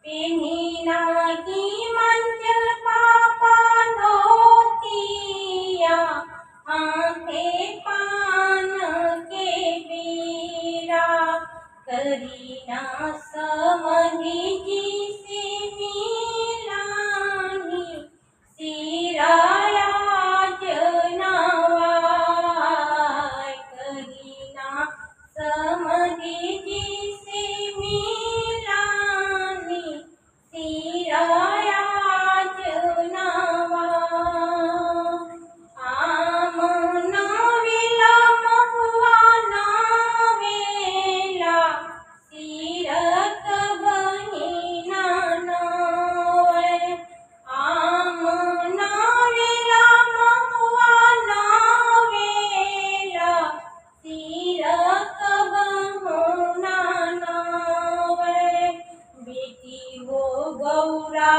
पेन्हिना की मंचल पापा धोतिया, आंखे पान के पीरा, करीना समधि जी से मिलानी, सिराया जनवाय, करीना समधि जी से मिलानी, सिराया जनवाय। आम नावेला महुआ नावेला, सिरक बहिना नावे, आम नावेला महुआ नावेला, सिरक बहिना नावे, बेटी हो गौरा